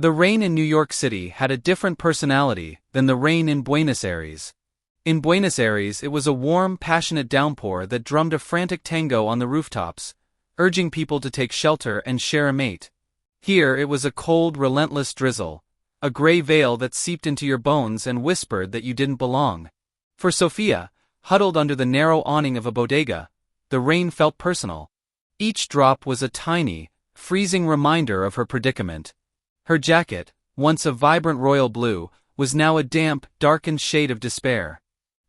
The rain in New York City had a different personality than the rain in Buenos Aires. In Buenos Aires, it was a warm, passionate downpour that drummed a frantic tango on the rooftops, urging people to take shelter and share a mate. Here it was a cold, relentless drizzle, a gray veil that seeped into your bones and whispered that you didn't belong. For Sophia, huddled under the narrow awning of a bodega, the rain felt personal. Each drop was a tiny, freezing reminder of her predicament. Her jacket, once a vibrant royal blue, was now a damp, darkened shade of despair.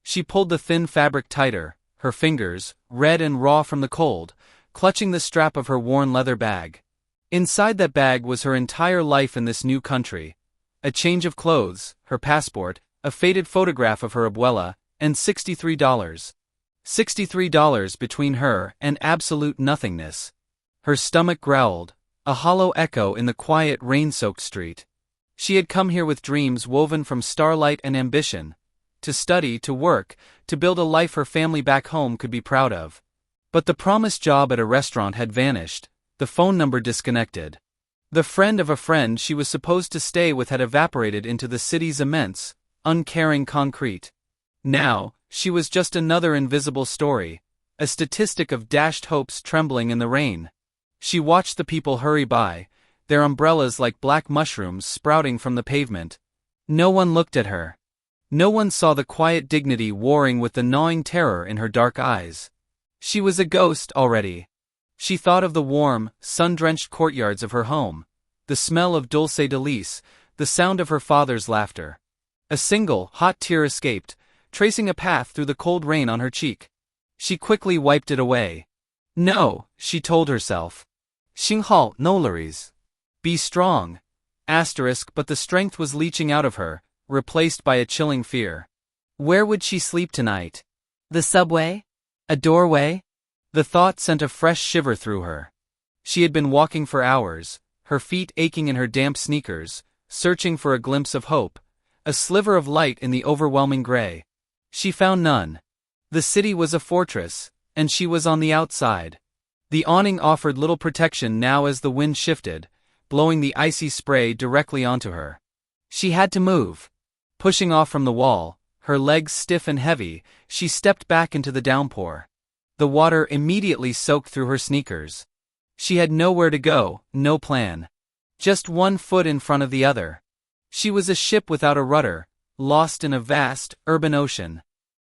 She pulled the thin fabric tighter, her fingers, red and raw from the cold, clutching the strap of her worn leather bag. Inside that bag was her entire life in this new country. A change of clothes, her passport, a faded photograph of her abuela, and $63. $63 between her and absolute nothingness. Her stomach growled, a hollow echo in the quiet rain-soaked street. She had come here with dreams woven from starlight and ambition, to study, to work, to build a life her family back home could be proud of. But the promised job at a restaurant had vanished, the phone number disconnected. The friend of a friend she was supposed to stay with had evaporated into the city's immense, uncaring concrete. Now, she was just another invisible story, a statistic of dashed hopes trembling in the rain. She watched the people hurry by, their umbrellas like black mushrooms sprouting from the pavement. No one looked at her. No one saw the quiet dignity warring with the gnawing terror in her dark eyes. She was a ghost already. She thought of the warm, sun-drenched courtyards of her home, the smell of dulce de leche, the sound of her father's laughter. A single, hot tear escaped, tracing a path through the cold rain on her cheek. She quickly wiped it away. No, she told herself. 幸好 no worries. Be strong. But the strength was leaching out of her, replaced by a chilling fear. Where would she sleep tonight? The subway? A doorway? The thought sent a fresh shiver through her. She had been walking for hours, her feet aching in her damp sneakers, searching for a glimpse of hope, a sliver of light in the overwhelming gray. She found none. The city was a fortress, and she was on the outside. The awning offered little protection now as the wind shifted, blowing the icy spray directly onto her. She had to move. Pushing off from the wall, her legs stiff and heavy, she stepped back into the downpour. The water immediately soaked through her sneakers. She had nowhere to go, no plan. Just one foot in front of the other. She was a ship without a rudder, lost in a vast, urban ocean.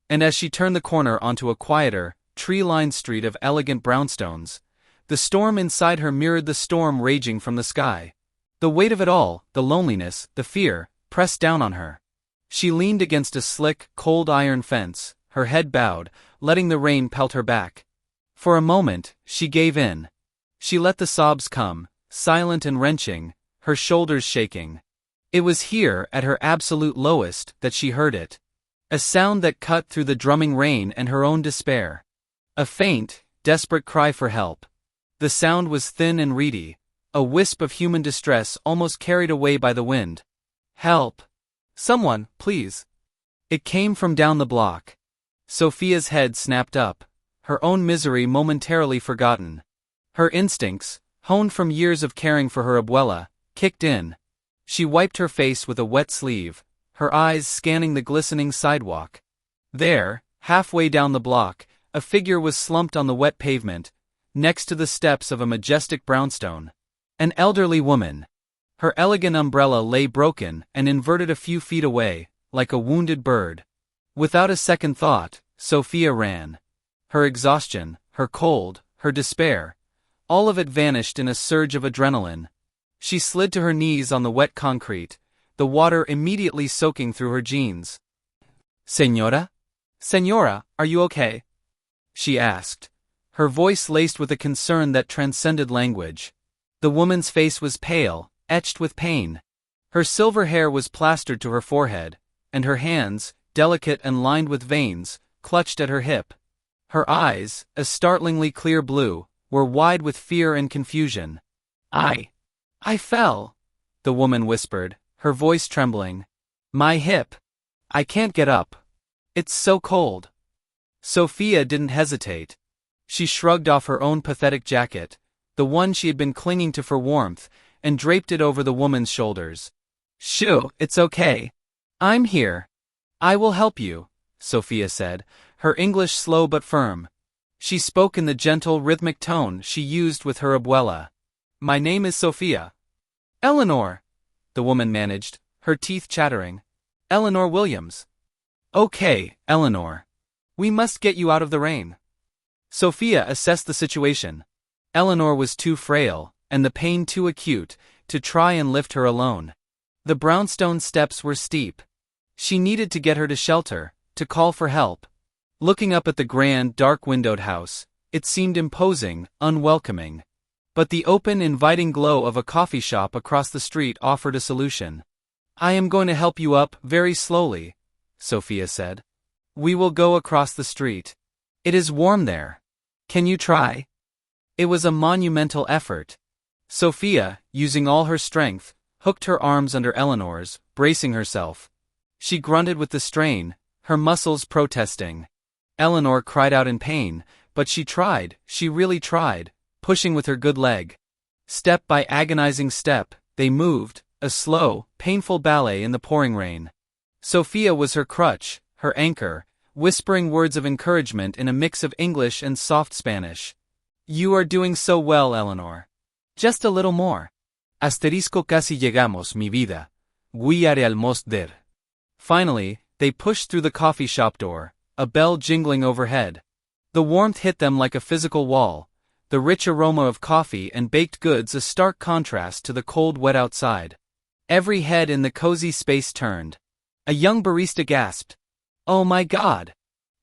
And as she turned the corner onto a quieter, tree-lined street of elegant brownstones, the storm inside her mirrored the storm raging from the sky. The weight of it all, the loneliness, the fear, pressed down on her. She leaned against a slick, cold iron fence, her head bowed, letting the rain pelt her back. For a moment, she gave in. She let the sobs come, silent and wrenching, her shoulders shaking. It was here, at her absolute lowest, that she heard it. A sound that cut through the drumming rain and her own despair. A faint, desperate cry for help. The sound was thin and reedy, a wisp of human distress almost carried away by the wind. Help! Someone, please! It came from down the block. Sophia's head snapped up, her own misery momentarily forgotten. Her instincts, honed from years of caring for her abuela, kicked in. She wiped her face with a wet sleeve, her eyes scanning the glistening sidewalk. There, halfway down the block, a figure was slumped on the wet pavement, next to the steps of a majestic brownstone. An elderly woman. Her elegant umbrella lay broken and inverted a few feet away, like a wounded bird. Without a second thought, Sophia ran. Her exhaustion, her cold, her despair, all of it vanished in a surge of adrenaline. She slid to her knees on the wet concrete, the water immediately soaking through her jeans. Señora? Señora, are you okay? She asked, her voice laced with a concern that transcended language. The woman's face was pale, etched with pain. Her silver hair was plastered to her forehead, and her hands, delicate and lined with veins, clutched at her hip. Her eyes, a startlingly clear blue, were wide with fear and confusion. I fell, the woman whispered, her voice trembling. My hip. I can't get up. It's so cold. Sophia didn't hesitate. She shrugged off her own pathetic jacket, the one she had been clinging to for warmth, and draped it over the woman's shoulders. "Shoo, it's okay. I'm here. I will help you," Sophia said, her English slow but firm. She spoke in the gentle, rhythmic tone she used with her abuela. "My name is Sophia." "Eleanor," the woman managed, her teeth chattering. "Eleanor Williams." "Okay, Eleanor. We must get you out of the rain." Sophia assessed the situation. Eleanor was too frail, and the pain too acute, to try and lift her alone. The brownstone steps were steep. She needed to get her to shelter, to call for help. Looking up at the grand, dark-windowed house, it seemed imposing, unwelcoming. But the open, inviting glow of a coffee shop across the street offered a solution. "I am going to help you up, very slowly," Sophia said. "We will go across the street. It is warm there. Can you try?" It was a monumental effort. Sophia, using all her strength, hooked her arms under Eleanor's, bracing herself. She grunted with the strain, her muscles protesting. Eleanor cried out in pain, but she really tried, pushing with her good leg. Step by agonizing step, they moved, a slow, painful ballet in the pouring rain. Sophia was her crutch, her anchor, whispering words of encouragement in a mix of English and soft Spanish. "You are doing so well, Eleanor. Just a little more. Asterisco casi llegamos, mi vida. We are almost there." Finally, they pushed through the coffee shop door, a bell jingling overhead. The warmth hit them like a physical wall, the rich aroma of coffee and baked goods a stark contrast to the cold wet outside. Every head in the cozy space turned. A young barista gasped, "Oh my God!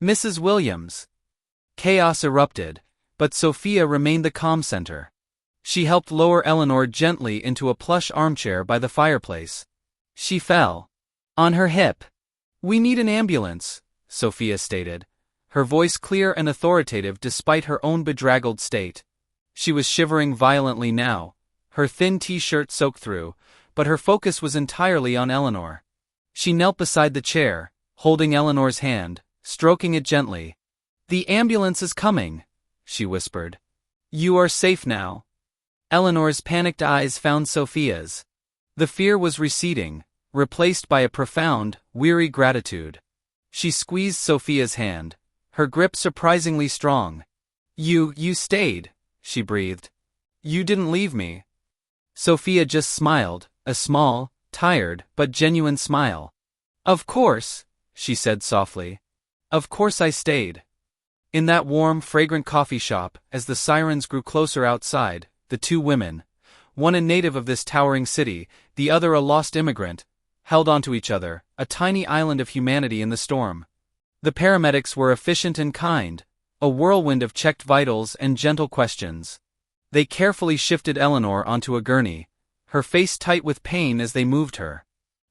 Mrs. Williams!" Chaos erupted, but Sophia remained the calm center. She helped lower Eleanor gently into a plush armchair by the fireplace. She fell. On her hip. "We need an ambulance," Sophia stated, her voice clear and authoritative despite her own bedraggled state. She was shivering violently now, her thin t-shirt soaked through, but her focus was entirely on Eleanor. She knelt beside the chair, holding Eleanor's hand, stroking it gently. "The ambulance is coming," she whispered. "You are safe now." Eleanor's panicked eyes found Sophia's. The fear was receding, replaced by a profound, weary gratitude. She squeezed Sophia's hand, her grip surprisingly strong. You stayed," she breathed. "You didn't leave me." Sophia just smiled, a small, tired, but genuine smile. "Of course," she said softly. "Of course I stayed." In that warm, fragrant coffee shop, as the sirens grew closer outside, the two women, one a native of this towering city, the other a lost immigrant, held onto each other, a tiny island of humanity in the storm. The paramedics were efficient and kind, a whirlwind of checked vitals and gentle questions. They carefully shifted Eleanor onto a gurney, her face tight with pain as they moved her.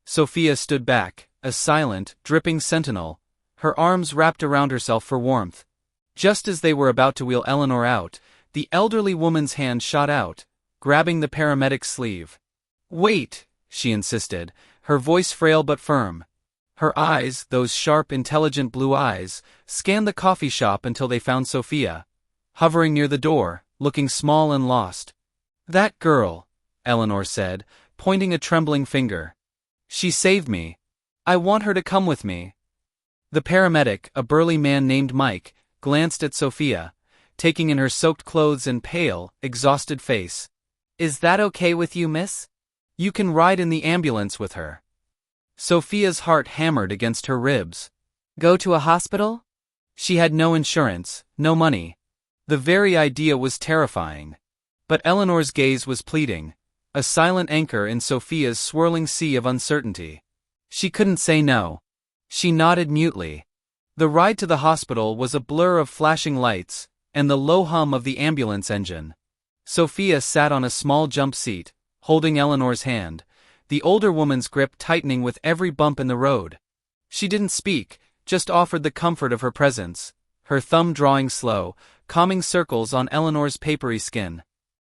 Sophia stood back, a silent, dripping sentinel, her arms wrapped around herself for warmth. Just as they were about to wheel Eleanor out, the elderly woman's hand shot out, grabbing the paramedic's sleeve. "Wait," she insisted, her voice frail but firm. Her eyes, those sharp, intelligent blue eyes, scanned the coffee shop until they found Sophia, hovering near the door, looking small and lost. "That girl," Eleanor said, pointing a trembling finger. "She saved me. I want her to come with me." The paramedic, a burly man named Mike, glanced at Sophia, taking in her soaked clothes and pale, exhausted face. "Is that okay with you, miss? You can ride in the ambulance with her." Sophia's heart hammered against her ribs. Go to a hospital? She had no insurance, no money. The very idea was terrifying. But Eleanor's gaze was pleading, a silent anchor in Sophia's swirling sea of uncertainty. She couldn't say no. She nodded mutely. The ride to the hospital was a blur of flashing lights, and the low hum of the ambulance engine. Sophia sat on a small jump seat, holding Eleanor's hand, the older woman's grip tightening with every bump in the road. She didn't speak, just offered the comfort of her presence, her thumb drawing slow, calming circles on Eleanor's papery skin.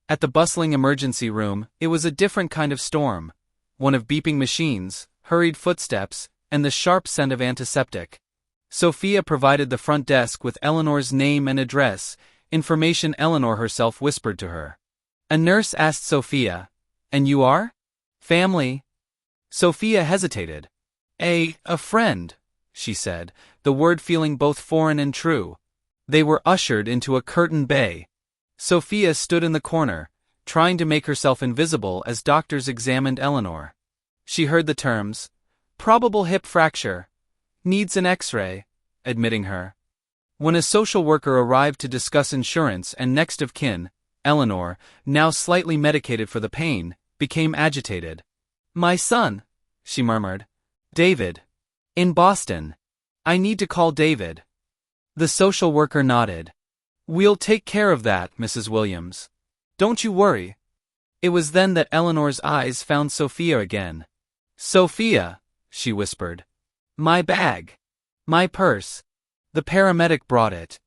At the bustling emergency room, it was a different kind of storm, one of beeping machines, hurried footsteps, and the sharp scent of antiseptic. Sophia provided the front desk with Eleanor's name and address, information Eleanor herself whispered to her. A nurse asked Sophia, And you are? Family? Sophia hesitated. A friend, she said, the word feeling both foreign and true. They were ushered into a curtained bay. Sophia stood in the corner, trying to make herself invisible as doctors examined Eleanor. She heard the terms, probable hip fracture, needs an X-ray, admitting her. When a social worker arrived to discuss insurance and next of kin, Eleanor, now slightly medicated for the pain, became agitated. My son, she murmured. David. In Boston. I need to call David. The social worker nodded. We'll take care of that, Mrs. Williams. Don't you worry. It was then that Eleanor's eyes found Sophia again. Sophia, she whispered. My bag. My purse. The paramedic brought it.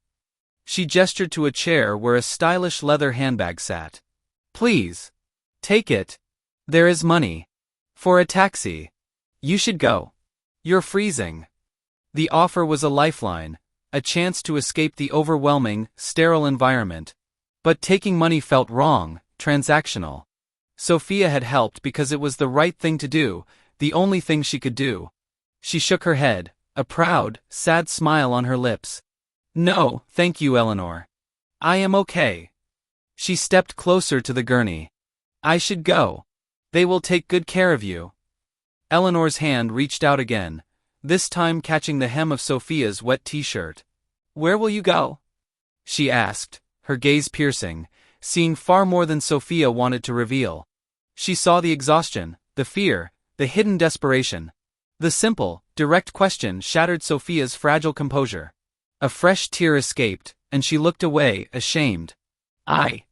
She gestured to a chair where a stylish leather handbag sat. Please. Take it. There is money. For a taxi. You should go. You're freezing. The offer was a lifeline, a chance to escape the overwhelming, sterile environment. But taking money felt wrong, transactional. Sophia had helped because it was the right thing to do, the only thing she could do. She shook her head, a proud, sad smile on her lips. No, thank you, Eleanor. I am okay. She stepped closer to the gurney. I should go. They will take good care of you. Eleanor's hand reached out again, this time catching the hem of Sophia's wet t-shirt. Where will you go? She asked, her gaze piercing, seeing far more than Sophia wanted to reveal. She saw the exhaustion, the fear, the hidden desperation. The simple, direct question shattered Sophia's fragile composure. A fresh tear escaped, and she looked away, ashamed. I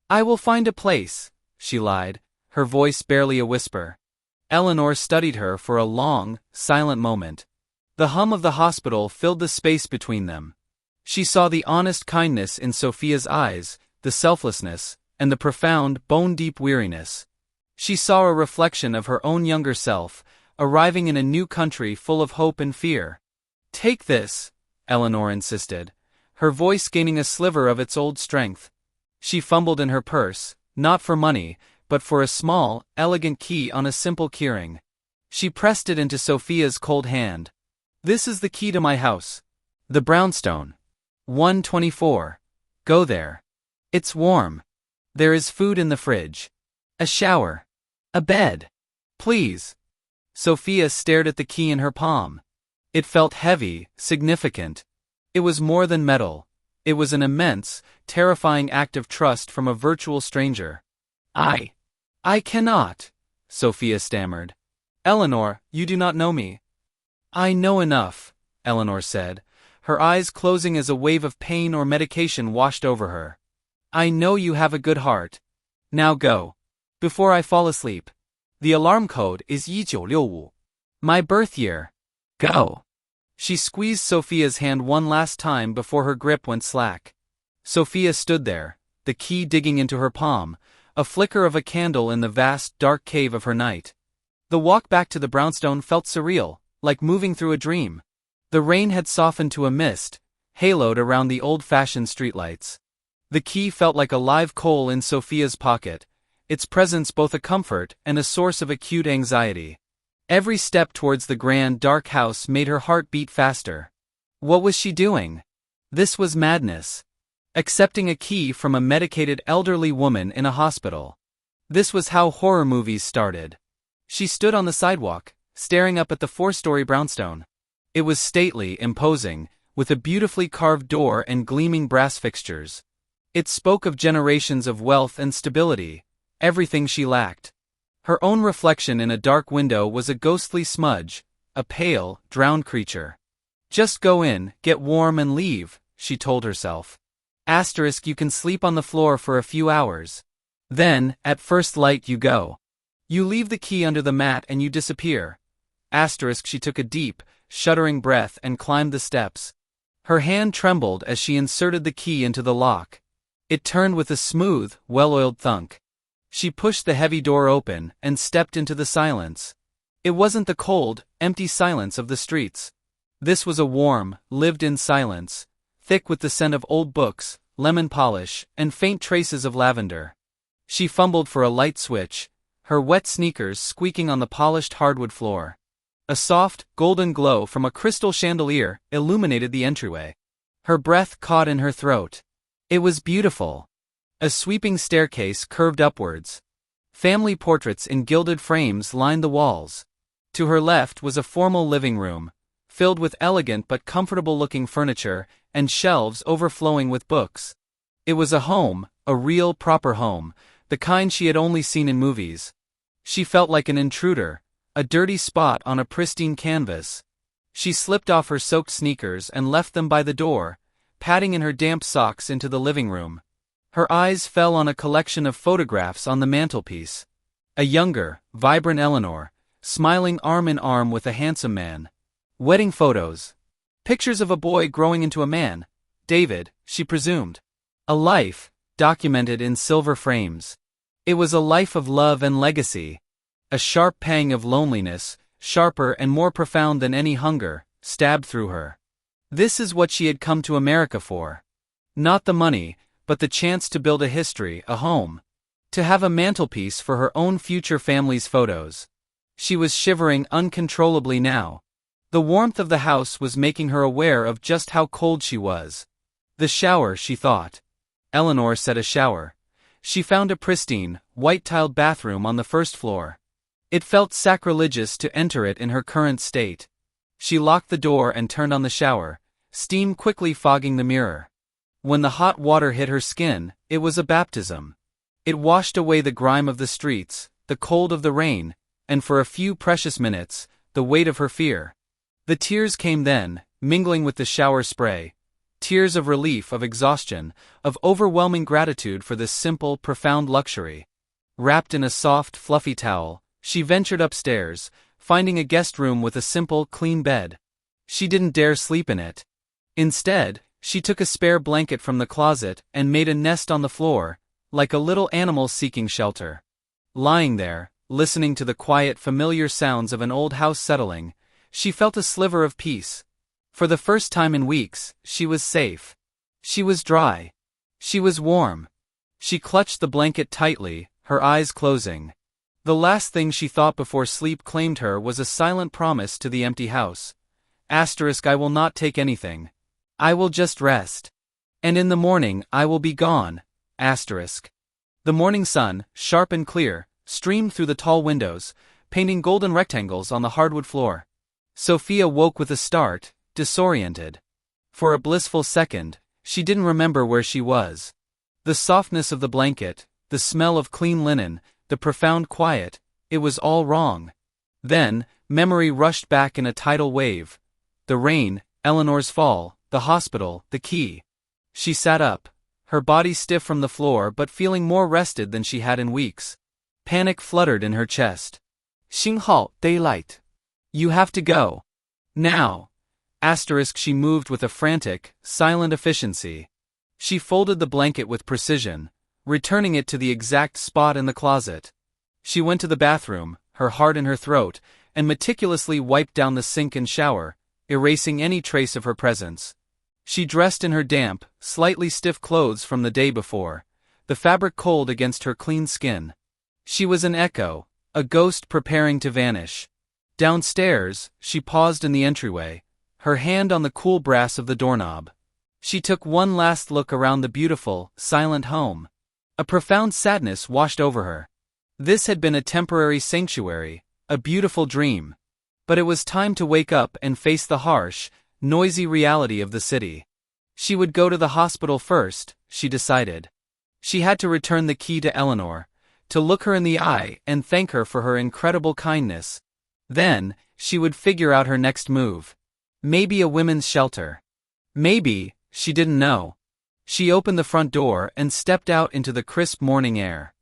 will find a place, she lied, her voice barely a whisper. Eleanor studied her for a long, silent moment. The hum of the hospital filled the space between them. She saw the honest kindness in Sophia's eyes, the selflessness, and the profound, bone-deep weariness. She saw a reflection of her own younger self, arriving in a new country full of hope and fear. Take this, Eleanor insisted, her voice gaining a sliver of its old strength. She fumbled in her purse, not for money, but for a small, elegant key on a simple keyring. She pressed it into Sophia's cold hand. This is the key to my house. The brownstone. 124. Go there. It's warm. There is food in the fridge. A shower. A bed. Please. Sophia stared at the key in her palm. It felt heavy, significant. It was more than metal. It was an immense, terrifying act of trust from a virtual stranger. I cannot, Sophia stammered. Eleanor, you do not know me. I know enough, Eleanor said, her eyes closing as a wave of pain or medication washed over her. I know you have a good heart. Now go. Before I fall asleep. The alarm code is 1965. My birth year. Go. She squeezed Sophia's hand one last time before her grip went slack. Sophia stood there, the key digging into her palm, a flicker of a candle in the vast, dark cave of her night. The walk back to the brownstone felt surreal, like moving through a dream. The rain had softened to a mist, haloed around the old-fashioned streetlights. The key felt like a live coal in Sophia's pocket, its presence both a comfort and a source of acute anxiety. Every step towards the grand, dark house made her heart beat faster. What was she doing? This was madness. Accepting a key from a medicated elderly woman in a hospital. This was how horror movies started. She stood on the sidewalk, staring up at the 4-story brownstone. It was stately, imposing, with a beautifully carved door and gleaming brass fixtures. It spoke of generations of wealth and stability, everything she lacked. Her own reflection in a dark window was a ghostly smudge, a pale, drowned creature. Just go in, get warm and leave, she told herself. Asterisk, you can sleep on the floor for a few hours. Then, at first light you go. You leave the key under the mat and you disappear. Asterisk, she took a deep, shuddering breath and climbed the steps. Her hand trembled as she inserted the key into the lock. It turned with a smooth, well-oiled thunk. She pushed the heavy door open and stepped into the silence. It wasn't the cold, empty silence of the streets. This was a warm, lived-in silence, thick with the scent of old books, lemon polish, and faint traces of lavender. She fumbled for a light switch, her wet sneakers squeaking on the polished hardwood floor. A soft, golden glow from a crystal chandelier illuminated the entryway. Her breath caught in her throat. It was beautiful. A sweeping staircase curved upwards. Family portraits in gilded frames lined the walls. To her left was a formal living room, filled with elegant but comfortable-looking furniture and shelves overflowing with books. It was a home, a real proper home, the kind she had only seen in movies. She felt like an intruder, a dirty spot on a pristine canvas. She slipped off her soaked sneakers and left them by the door, padding in her damp socks into the living room. Her eyes fell on a collection of photographs on the mantelpiece. A younger, vibrant Eleanor, smiling arm in arm with a handsome man. Wedding photos. Pictures of a boy growing into a man. David, she presumed. A life, documented in silver frames. It was a life of love and legacy. A sharp pang of loneliness, sharper and more profound than any hunger, stabbed through her. This is what she had come to America for. Not the money, but the chance to build a history, a home. To have a mantelpiece for her own future family's photos. She was shivering uncontrollably now. The warmth of the house was making her aware of just how cold she was. The shower, she thought. Eleanor said a shower. She found a pristine, white-tiled bathroom on the first floor. It felt sacrilegious to enter it in her current state. She locked the door and turned on the shower, steam quickly fogging the mirror. When the hot water hit her skin, it was a baptism. It washed away the grime of the streets, the cold of the rain, and for a few precious minutes, the weight of her fear. The tears came then, mingling with the shower spray. Tears of relief, of exhaustion, of overwhelming gratitude for this simple, profound luxury. Wrapped in a soft, fluffy towel, she ventured upstairs, finding a guest room with a simple, clean bed. She didn't dare sleep in it. Instead, she took a spare blanket from the closet and made a nest on the floor, like a little animal seeking shelter. Lying there, listening to the quiet, familiar sounds of an old house settling, she felt a sliver of peace. For the first time in weeks, she was safe. She was dry. She was warm. She clutched the blanket tightly, her eyes closing. The last thing she thought before sleep claimed her was a silent promise to the empty house. I will not take anything. I will just rest. And in the morning I will be gone. The morning sun, sharp and clear, streamed through the tall windows, painting golden rectangles on the hardwood floor. Sophia woke with a start, disoriented. For a blissful second, she didn't remember where she was. The softness of the blanket, the smell of clean linen, the profound quiet, it was all wrong. Then, memory rushed back in a tidal wave. The rain, Eleanor's fall, the hospital, the key. She sat up, her body stiff from the floor but feeling more rested than she had in weeks. Panic fluttered in her chest. 星号, daylight. You have to go. Now. She moved with a frantic, silent efficiency. She folded the blanket with precision, returning it to the exact spot in the closet. She went to the bathroom, her heart in her throat, and meticulously wiped down the sink and shower, erasing any trace of her presence. She dressed in her damp, slightly stiff clothes from the day before, the fabric cold against her clean skin. She was an echo, a ghost preparing to vanish. Downstairs, she paused in the entryway, her hand on the cool brass of the doorknob. She took one last look around the beautiful, silent home. A profound sadness washed over her. This had been a temporary sanctuary, a beautiful dream. But it was time to wake up and face the harsh, noisy reality of the city. She would go to the hospital first, she decided. She had to return the key to Eleanor, to look her in the eye and thank her for her incredible kindness. Then, she would figure out her next move. Maybe a women's shelter. Maybe, she didn't know. She opened the front door and stepped out into the crisp morning air.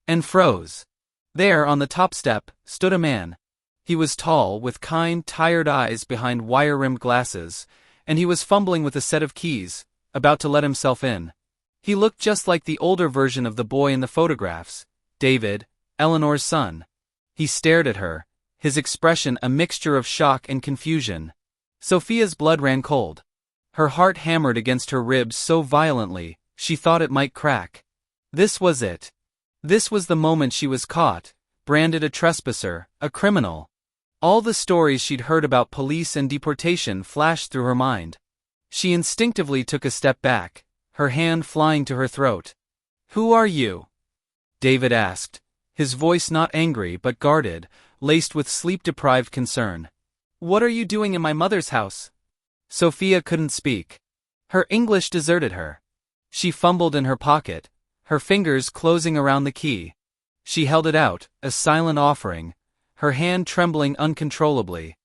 And froze. There, on the top step, stood a man. He was tall, with kind, tired eyes behind wire-rimmed glasses, and he was fumbling with a set of keys, about to let himself in. He looked just like the older version of the boy in the photographs, David, Eleanor's son. He stared at her, his expression a mixture of shock and confusion. Sophia's blood ran cold. Her heart hammered against her ribs so violently, she thought it might crack. This was it. This was the moment she was caught, branded a trespasser, a criminal. All the stories she'd heard about police and deportation flashed through her mind. She instinctively took a step back, her hand flying to her throat. "Who are you?" David asked, his voice not angry but guarded, laced with sleep-deprived concern. "What are you doing in my mother's house?" Sophia couldn't speak. Her English deserted her. She fumbled in her pocket, her fingers closing around the key. She held it out, a silent offering, her hand trembling uncontrollably.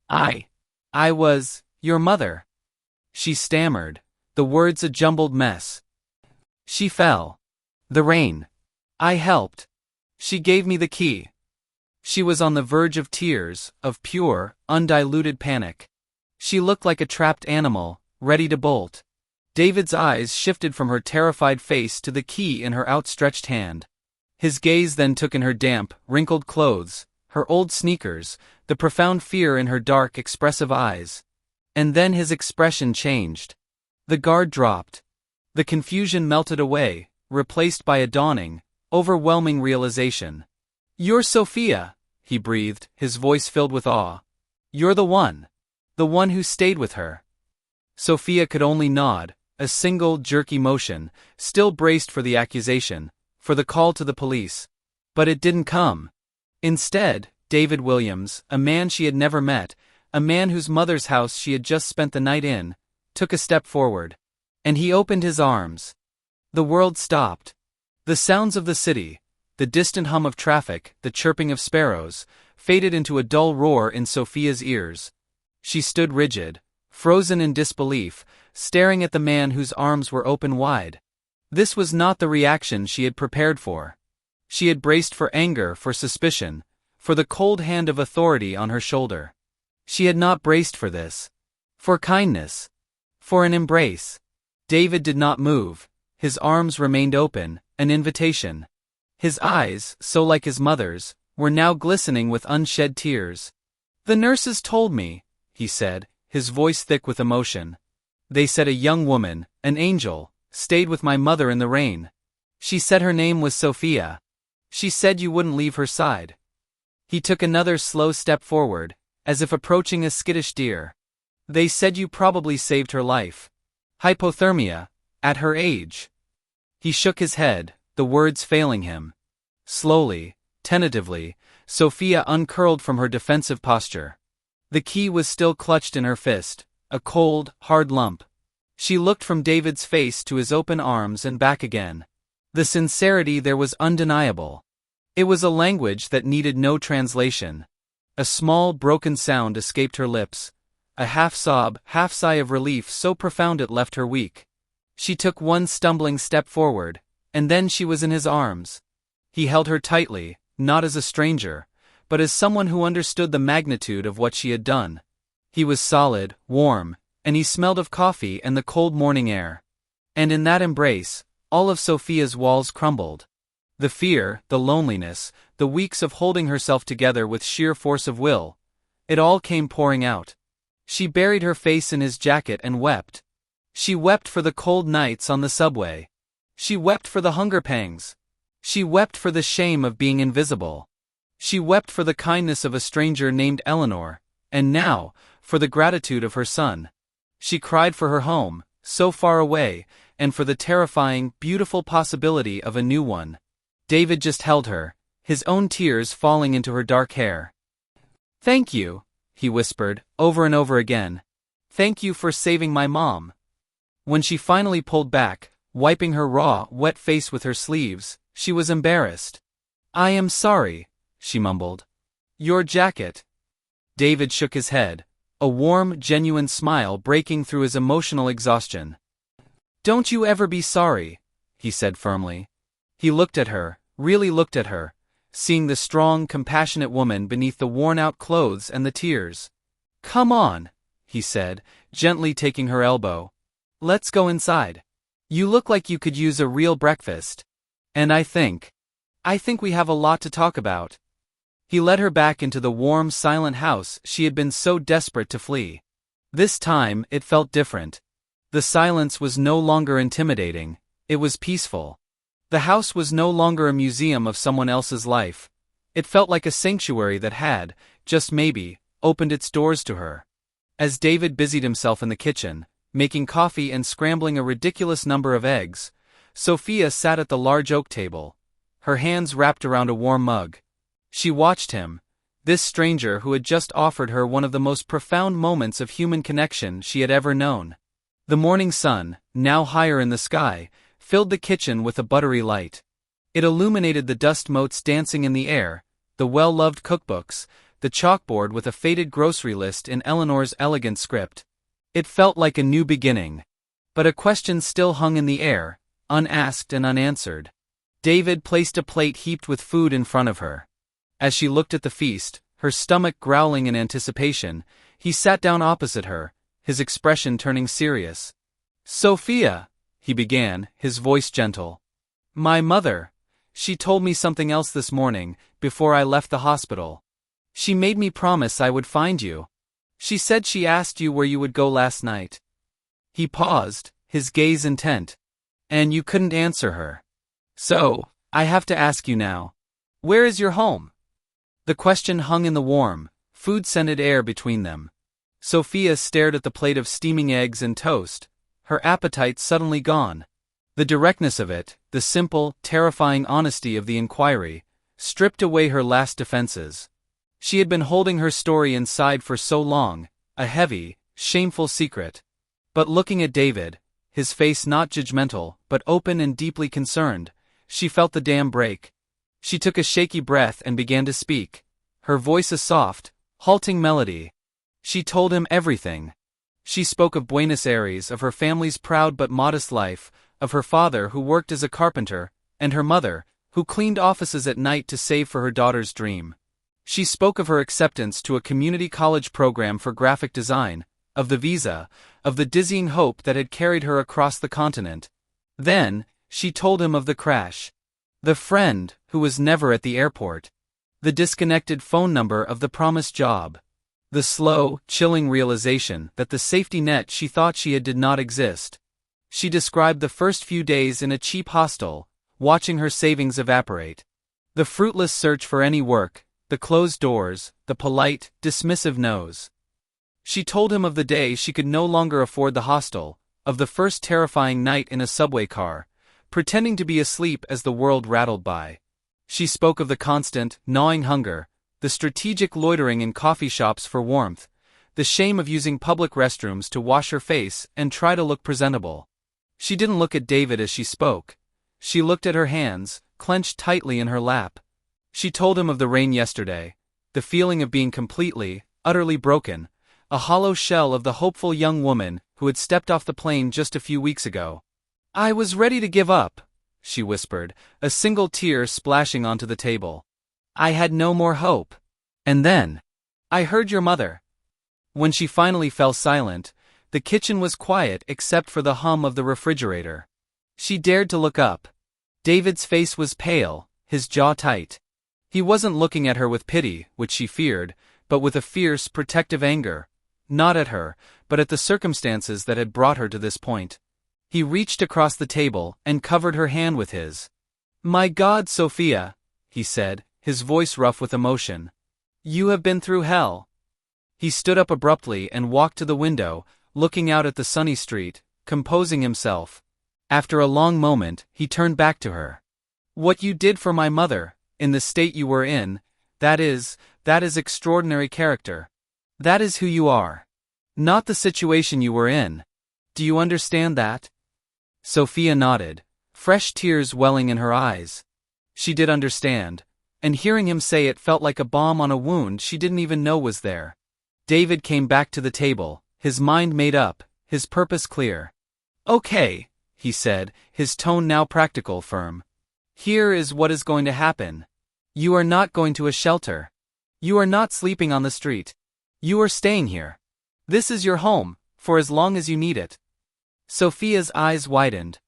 I was your mother." She stammered, the words a jumbled mess. "She fell. The rain. I helped. She gave me the key." She was on the verge of tears, of pure, undiluted panic. She looked like a trapped animal, ready to bolt. David's eyes shifted from her terrified face to the key in her outstretched hand. His gaze then took in her damp, wrinkled clothes, her old sneakers, the profound fear in her dark, expressive eyes. And then his expression changed. The guard dropped. The confusion melted away, replaced by a dawning, overwhelming realization. "You're Sophia," he breathed, his voice filled with awe. "You're the one who stayed with her." Sophia could only nod, a single jerky motion, still braced for the accusation, for the call to the police. But it didn't come. Instead, David Williams, a man she had never met, a man whose mother's house she had just spent the night in, took a step forward. And he opened his arms. The world stopped. The sounds of the city, the distant hum of traffic, the chirping of sparrows, faded into a dull roar in Sophia's ears. She stood rigid, frozen in disbelief, staring at the man whose arms were open wide. This was not the reaction she had prepared for. She had braced for anger, for suspicion, for the cold hand of authority on her shoulder. She had not braced for this. For kindness. For an embrace. David did not move. His arms remained open, an invitation. His eyes, so like his mother's, were now glistening with unshed tears. "The nurses told me," he said, his voice thick with emotion. "They said a young woman, an angel, stayed with my mother in the rain. She said her name was Sophia. She said you wouldn't leave her side." He took another slow step forward, as if approaching a skittish deer. "They said you probably saved her life. Hypothermia, at her age." He shook his head, the words failing him. Slowly, tentatively, Sophia uncurled from her defensive posture. The key was still clutched in her fist, a cold, hard lump. She looked from David's face to his open arms and back again. The sincerity there was undeniable. It was a language that needed no translation. A small, broken sound escaped her lips, a half-sob, half-sigh of relief so profound it left her weak. She took one stumbling step forward, and then she was in his arms. He held her tightly, not as a stranger, but as someone who understood the magnitude of what she had done. He was solid, warm, and he smelled of coffee and the cold morning air. And in that embrace, all of Sophia's walls crumbled. The fear, the loneliness, the weeks of holding herself together with sheer force of will, it all came pouring out. She buried her face in his jacket and wept. She wept for the cold nights on the subway. She wept for the hunger pangs. She wept for the shame of being invisible. She wept for the kindness of a stranger named Eleanor, and now, for the gratitude of her son. She cried for her home, so far away, and for the terrifying, beautiful possibility of a new one. David just held her, his own tears falling into her dark hair. "Thank you," he whispered, over and over again. "Thank you for saving my mom." When she finally pulled back, wiping her raw, wet face with her sleeves, she was embarrassed. "I am sorry," she mumbled. "Your jacket." David shook his head, a warm, genuine smile breaking through his emotional exhaustion. "Don't you ever be sorry," he said firmly. He looked at her, really looked at her, seeing the strong, compassionate woman beneath the worn-out clothes and the tears. "Come on," he said, gently taking her elbow. "Let's go inside. You look like you could use a real breakfast. And I think we have a lot to talk about." He led her back into the warm, silent house she had been so desperate to flee. This time, it felt different. The silence was no longer intimidating, it was peaceful. The house was no longer a museum of someone else's life. It felt like a sanctuary that had, just maybe, opened its doors to her. As David busied himself in the kitchen, making coffee and scrambling a ridiculous number of eggs, Sophia sat at the large oak table, her hands wrapped around a warm mug. She watched him, this stranger who had just offered her one of the most profound moments of human connection she had ever known. The morning sun, now higher in the sky, filled the kitchen with a buttery light. It illuminated the dust motes dancing in the air, the well-loved cookbooks, the chalkboard with a faded grocery list in Eleanor's elegant script. It felt like a new beginning. But a question still hung in the air, unasked and unanswered. David placed a plate heaped with food in front of her. As she looked at the feast, her stomach growling in anticipation, he sat down opposite her, his expression turning serious. "Sophia," he began, his voice gentle. "My mother. She told me something else this morning, before I left the hospital. She made me promise I would find you. She said she asked you where you would go last night." He paused, his gaze intent. "And you couldn't answer her. So, I have to ask you now. Where is your home?" The question hung in the warm, food-scented air between them. Sophia stared at the plate of steaming eggs and toast, her appetite suddenly gone. The directness of it, the simple, terrifying honesty of the inquiry, stripped away her last defenses. She had been holding her story inside for so long, a heavy, shameful secret. But looking at David, his face not judgmental, but open and deeply concerned, she felt the dam break. She took a shaky breath and began to speak, her voice a soft, halting melody. She told him everything. She spoke of Buenos Aires, of her family's proud but modest life, of her father who worked as a carpenter, and her mother, who cleaned offices at night to save for her daughter's dream. She spoke of her acceptance to a community college program for graphic design, of the visa, of the dizzying hope that had carried her across the continent. Then, she told him of the crash. The friend, who was never at the airport. The disconnected phone number of the promised job. The slow, chilling realization that the safety net she thought she had did not exist. She described the first few days in a cheap hostel, watching her savings evaporate. The fruitless search for any work, the closed doors, the polite, dismissive no's. She told him of the day she could no longer afford the hostel, of the first terrifying night in a subway car, pretending to be asleep as the world rattled by. She spoke of the constant, gnawing hunger, the strategic loitering in coffee shops for warmth, the shame of using public restrooms to wash her face and try to look presentable. She didn't look at David as she spoke. She looked at her hands, clenched tightly in her lap. She told him of the rain yesterday, the feeling of being completely, utterly broken, a hollow shell of the hopeful young woman who had stepped off the plane just a few weeks ago. "I was ready to give up," she whispered, a single tear splashing onto the table. "I had no more hope. And then, I heard your mother." When she finally fell silent, the kitchen was quiet except for the hum of the refrigerator. She dared to look up. David's face was pale, his jaw tight. He wasn't looking at her with pity, which she feared, but with a fierce, protective anger. Not at her, but at the circumstances that had brought her to this point. He reached across the table and covered her hand with his. "My God, Sophia," he said, his voice rough with emotion. "You have been through hell." He stood up abruptly and walked to the window, looking out at the sunny street, composing himself. After a long moment, he turned back to her. "What you did for my mother, in the state you were in, that is extraordinary character. That is who you are. Not the situation you were in. Do you understand that?" Sophia nodded, fresh tears welling in her eyes. She did understand, and hearing him say it felt like a balm on a wound she didn't even know was there. David came back to the table, his mind made up, his purpose clear. "Okay," he said, his tone now practical, firm. "Here is what is going to happen. You are not going to a shelter. You are not sleeping on the street. You are staying here. This is your home, for as long as you need it." Sophia's eyes widened.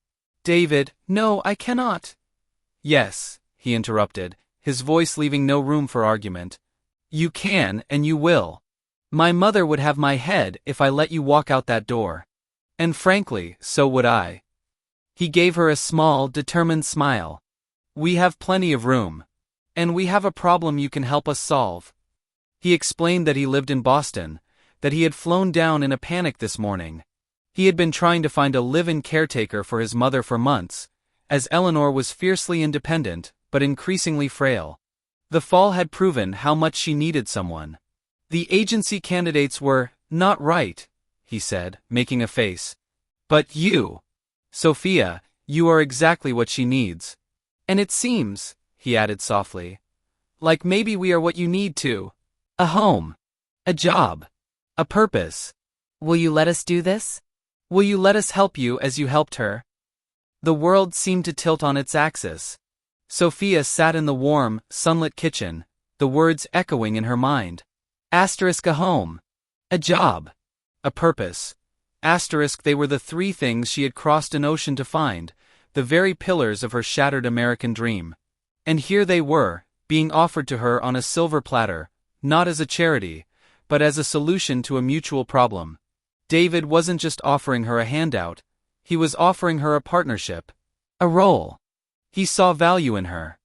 "David, no, I cannot." "Yes," he interrupted, his voice leaving no room for argument. "You can and you will. My mother would have my head if I let you walk out that door. And frankly, so would I." He gave her a small, determined smile. "We have plenty of room. and we have a problem you can help us solve." He explained that he lived in Boston, that he had flown down in a panic this morning. He had been trying to find a live-in caretaker for his mother for months, as Eleanor was fiercely independent, but increasingly frail. The fall had proven how much she needed someone. "The agency candidates were not right," he said, making a face. "But you, Sophia, you are exactly what she needs. And it seems," he added softly, "like maybe we are what you need too. A home. A job. A purpose. Will you let us do this? Will you let us help you as you helped her?" The world seemed to tilt on its axis. Sophia sat in the warm, sunlit kitchen, the words echoing in her mind. Asterisk a home. A job. A purpose. Asterisk they were the three things she had crossed an ocean to find, the very pillars of her shattered American dream. And here they were, being offered to her on a silver platter, not as a charity, but as a solution to a mutual problem. David wasn't just offering her a handout, he was offering her a partnership. A role. He saw value in her.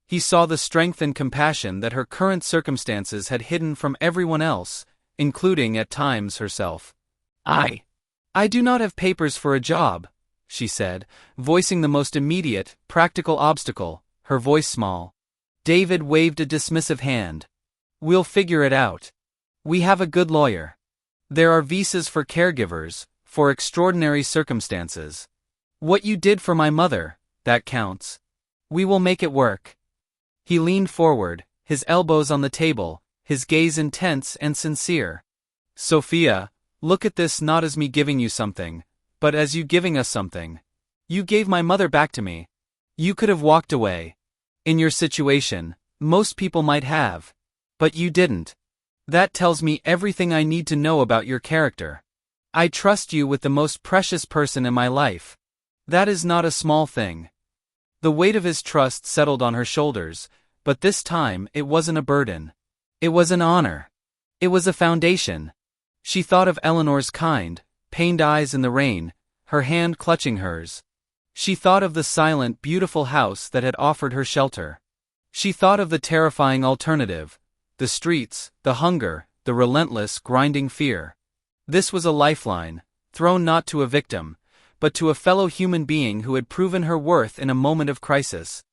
He saw the strength and compassion that her current circumstances had hidden from everyone else, including at times herself. I do not have papers for a job," she said, voicing the most immediate, practical obstacle, her voice small. David waved a dismissive hand. "We'll figure it out. We have a good lawyer. There are visas for caregivers, for extraordinary circumstances. What you did for my mother, that counts. We will make it work." He leaned forward, his elbows on the table, his gaze intense and sincere. "Sophia, look at this not as me giving you something, but as you giving us something. You gave my mother back to me. You could have walked away. In your situation, most people might have. But you didn't. That tells me everything I need to know about your character. I trust you with the most precious person in my life. That is not a small thing." The weight of his trust settled on her shoulders, but this time it wasn't a burden. It was an honor. It was a foundation. She thought of Eleanor's kind, pained eyes in the rain, her hand clutching hers. She thought of the silent, beautiful house that had offered her shelter. She thought of the terrifying alternative, the streets, the hunger, the relentless, grinding fear. This was a lifeline, thrown not to a victim, but to a fellow human being who had proven her worth in a moment of crisis.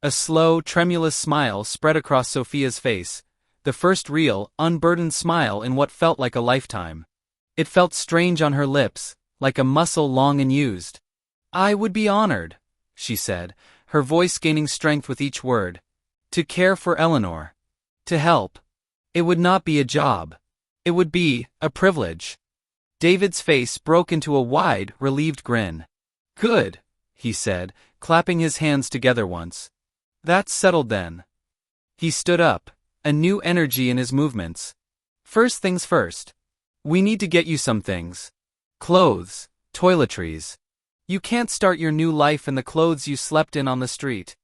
A slow, tremulous smile spread across Sophia's face, the first real, unburdened smile in what felt like a lifetime. It felt strange on her lips, like a muscle long unused. "I would be honored," she said, her voice gaining strength with each word. "To care for Eleanor. To help. It would not be a job. It would be a privilege." David's face broke into a wide, relieved grin. "Good," he said, clapping his hands together once. "That's settled then." He stood up, a new energy in his movements. "First things first. We need to get you some things. Clothes, toiletries. You can't start your new life in the clothes you slept in on the street."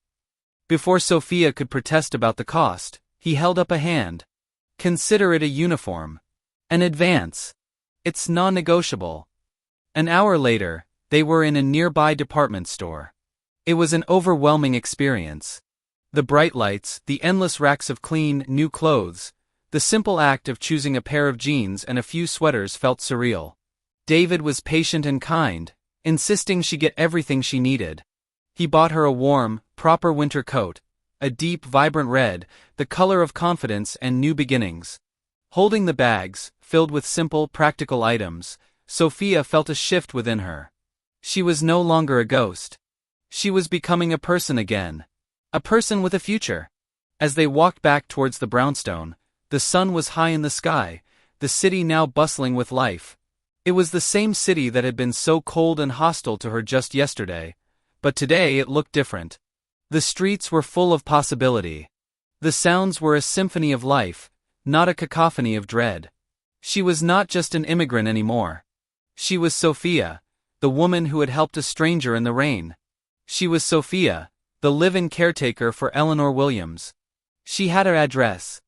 Before Sophia could protest about the cost, he held up a hand. "Consider it a uniform. An advance. It's non-negotiable." An hour later, they were in a nearby department store. It was an overwhelming experience. The bright lights, the endless racks of clean, new clothes, the simple act of choosing a pair of jeans and a few sweaters felt surreal. David was patient and kind, insisting she get everything she needed. He bought her a warm, proper winter coat, a deep, vibrant red, the color of confidence and new beginnings. Holding the bags, filled with simple, practical items, Sophia felt a shift within her. She was no longer a ghost. She was becoming a person again. A person with a future. As they walked back towards the brownstone, the sun was high in the sky, the city now bustling with life. It was the same city that had been so cold and hostile to her just yesterday, but today it looked different. The streets were full of possibility. The sounds were a symphony of life, not a cacophony of dread. She was not just an immigrant anymore. She was Sophia, the woman who had helped a stranger in the rain. She was Sophia, the live-in caretaker for Eleanor Williams. She had her address.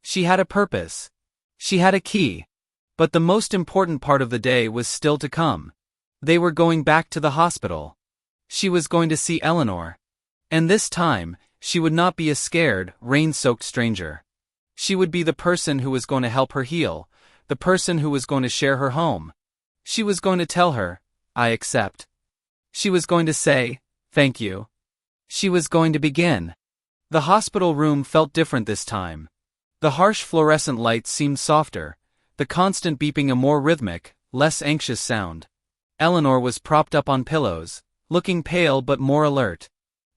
She had a purpose. She had a key. But the most important part of the day was still to come. They were going back to the hospital. She was going to see Eleanor. And this time, She would not be a scared, rain-soaked stranger. She would be the person who was going to help her heal, the person who was going to share her home. She was going to tell her, "I accept." She was going to say, "Thank you." She was going to begin. The hospital room felt different this time. The harsh fluorescent lights seemed softer, the constant beeping a more rhythmic, less anxious sound. Eleanor was propped up on pillows, looking pale but more alert.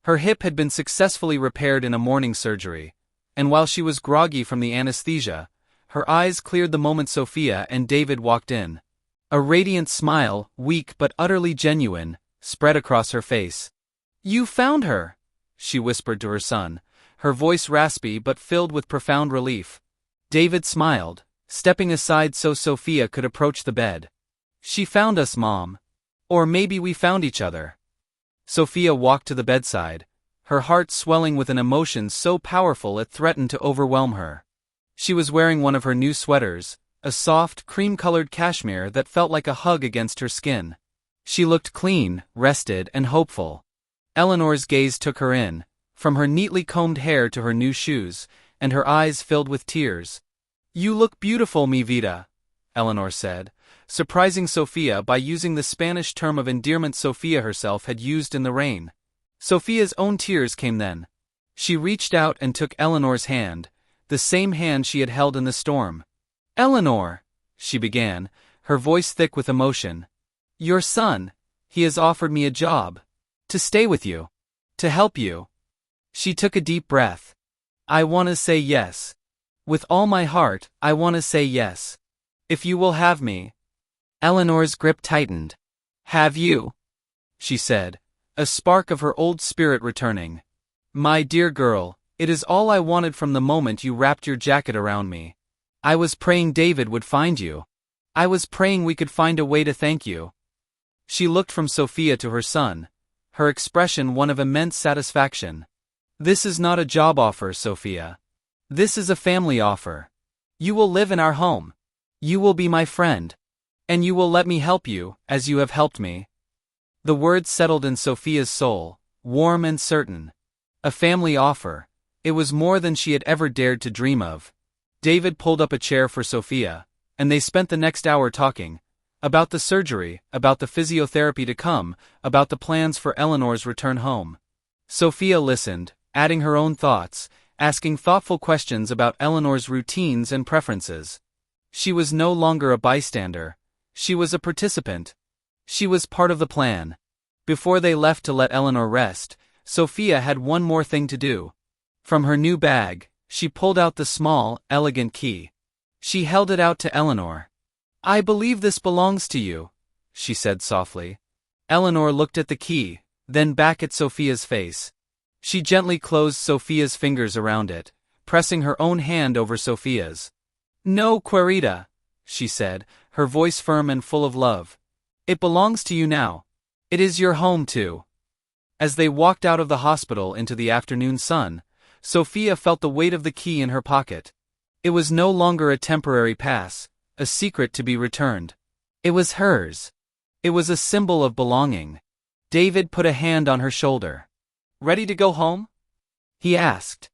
Her hip had been successfully repaired in a morning surgery, and while she was groggy from the anesthesia, her eyes cleared the moment Sophia and David walked in. A radiant smile, weak but utterly genuine, spread across her face. "You found her," she whispered to her son, her voice raspy but filled with profound relief. David smiled, stepping aside so Sophia could approach the bed. "She found us, Mom. Or maybe we found each other." Sophia walked to the bedside, her heart swelling with an emotion so powerful it threatened to overwhelm her. She was wearing one of her new sweaters, a soft, cream-colored cashmere that felt like a hug against her skin. She looked clean, rested, and hopeful. Eleanor's gaze took her in, from her neatly combed hair to her new shoes, and her eyes filled with tears. "You look beautiful, mi vida," Eleanor said, surprising Sophia by using the Spanish term of endearment Sophia herself had used in the rain. Sophia's own tears came then. She reached out and took Eleanor's hand, the same hand she had held in the storm. "Eleanor," she began, her voice thick with emotion. "Your son, he has offered me a job. To stay with you. To help you." She took a deep breath. "I want to say yes. With all my heart, I want to say yes. If you will have me." Eleanor's grip tightened. "Have you?" she said, a spark of her old spirit returning. "My dear girl, it is all I wanted from the moment you wrapped your jacket around me. I was praying David would find you. I was praying we could find a way to thank you." She looked from Sophia to her son, her expression one of immense satisfaction. "This is not a job offer, Sophia. This is a family offer. You will live in our home. You will be my friend. And you will let me help you, as you have helped me." The words settled in Sophia's soul, warm and certain. A family offer. It was more than she had ever dared to dream of. David pulled up a chair for Sophia, and they spent the next hour talking. About the surgery, about the physiotherapy to come, about the plans for Eleanor's return home. Sophia listened, adding her own thoughts, asking thoughtful questions about Eleanor's routines and preferences. She was no longer a bystander. She was a participant. She was part of the plan. Before they left to let Eleanor rest, Sophia had one more thing to do. From her new bag, she pulled out the small, elegant key. She held it out to Eleanor. "I believe this belongs to you," she said softly. Eleanor looked at the key, then back at Sophia's face. She gently closed Sophia's fingers around it, pressing her own hand over Sophia's. "No, Querida," she said, her voice firm and full of love. "It belongs to you now. It is your home too." As they walked out of the hospital into the afternoon sun, Sophia felt the weight of the key in her pocket. It was no longer a temporary pass, a secret to be returned. It was hers. It was a symbol of belonging. David put a hand on her shoulder. "Ready to go home?" he asked.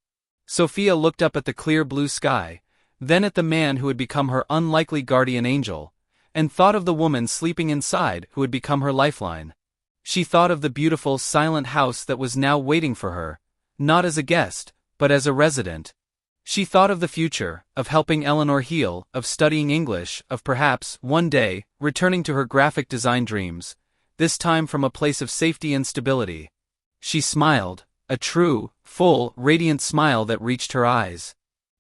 Sophia looked up at the clear blue sky, then at the man who had become her unlikely guardian angel, and thought of the woman sleeping inside who had become her lifeline. She thought of the beautiful, silent house that was now waiting for her, not as a guest, but as a resident. She thought of the future, of helping Eleanor heal, of studying English, of perhaps, one day, returning to her graphic design dreams, this time from a place of safety and stability. She smiled, a true, full, radiant smile that reached her eyes.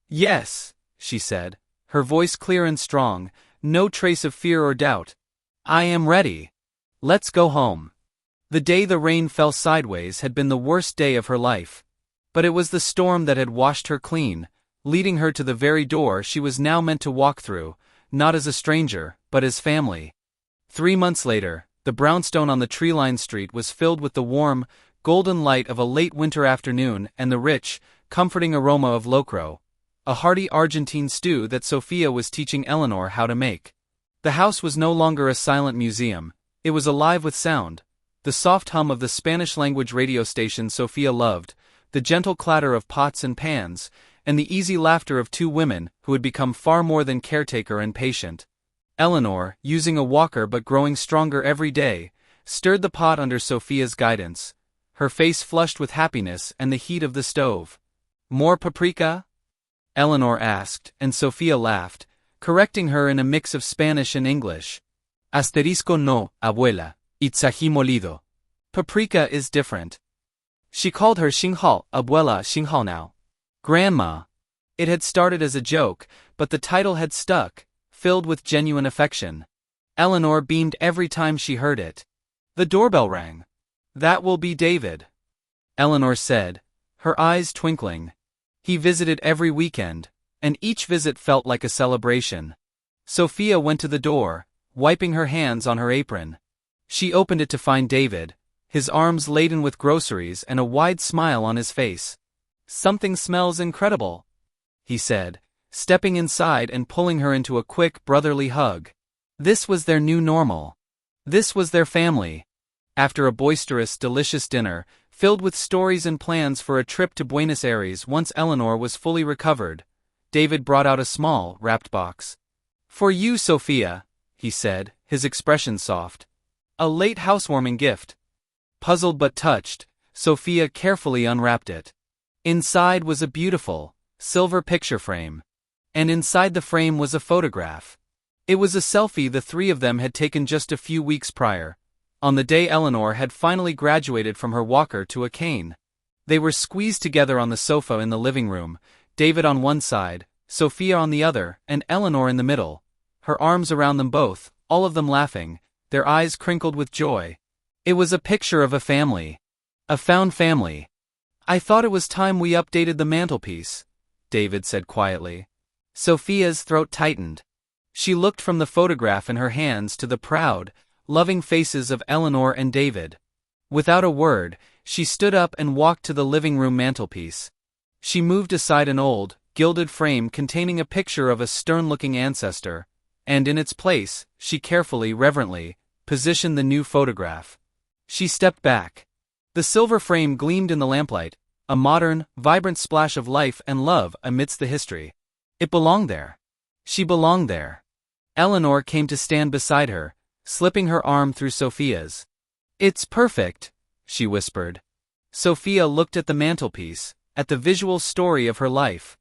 "Yes," she said, her voice clear and strong, no trace of fear or doubt. "I am ready. Let's go home." The day the rain fell sideways had been the worst day of her life. But it was the storm that had washed her clean, leading her to the very door she was now meant to walk through, not as a stranger, but as family. 3 months later, the brownstone on the tree-lined street was filled with the warm, golden light of a late winter afternoon and the rich, comforting aroma of locro, a hearty Argentine stew that Sophia was teaching Eleanor how to make. The house was no longer a silent museum, it was alive with sound. The soft hum of the Spanish-language radio station Sophia loved, the gentle clatter of pots and pans, and the easy laughter of two women who had become far more than caretaker and patient. Eleanor, using a walker but growing stronger every day, stirred the pot under Sophia's guidance, her face flushed with happiness and the heat of the stove. "More paprika?" Eleanor asked, and Sophia laughed, correcting her in a mix of Spanish and English. "Asterisco no, abuela, it's ají molido. Paprika is different." She called her Xinghao, abuela Xinghao now. Grandma. It had started as a joke, but the title had stuck, filled with genuine affection. Eleanor beamed every time she heard it. The doorbell rang. "That will be David," Eleanor said, her eyes twinkling. He visited every weekend, and each visit felt like a celebration. Sophia went to the door, wiping her hands on her apron. She opened it to find David, his arms laden with groceries and a wide smile on his face. "Something smells incredible," he said, stepping inside and pulling her into a quick brotherly hug. This was their new normal. This was their family. After a boisterous, delicious dinner, filled with stories and plans for a trip to Buenos Aires once Eleanor was fully recovered, David brought out a small, wrapped box. "For you, Sophia," he said, his expression soft. "A late housewarming gift." Puzzled but touched, Sophia carefully unwrapped it. Inside was a beautiful, silver picture frame. And inside the frame was a photograph. It was a selfie the three of them had taken just a few weeks prior, on the day Eleanor had finally graduated from her walker to a cane. They were squeezed together on the sofa in the living room, David on one side, Sophia on the other, and Eleanor in the middle, her arms around them both, all of them laughing, their eyes crinkled with joy. It was a picture of a family. A found family. "I thought it was time we updated the mantelpiece," David said quietly. Sophia's throat tightened. She looked from the photograph in her hands to the proud, loving faces of Eleanor and David. Without a word, she stood up and walked to the living room mantelpiece. She moved aside an old, gilded frame containing a picture of a stern-looking ancestor, and in its place, she carefully, reverently, positioned the new photograph. She stepped back. The silver frame gleamed in the lamplight, a modern, vibrant splash of life and love amidst the history. It belonged there. She belonged there. Eleanor came to stand beside her, slipping her arm through Sophia's. "It's perfect," she whispered. Sophia looked at the mantelpiece, at the visual story of her life.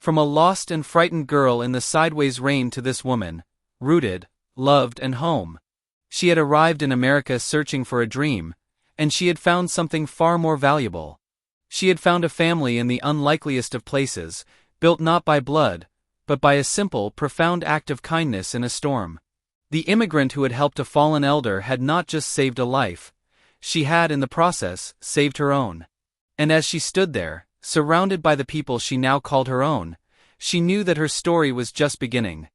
From a lost and frightened girl in the sideways rain to this woman, rooted, loved and home. She had arrived in America searching for a dream, and she had found something far more valuable. She had found a family in the unlikeliest of places, built not by blood, but by a simple, profound act of kindness in a storm. The immigrant who had helped a fallen elder had not just saved a life, she had, in the process, saved her own. And as she stood there, surrounded by the people she now called her own, she knew that her story was just beginning.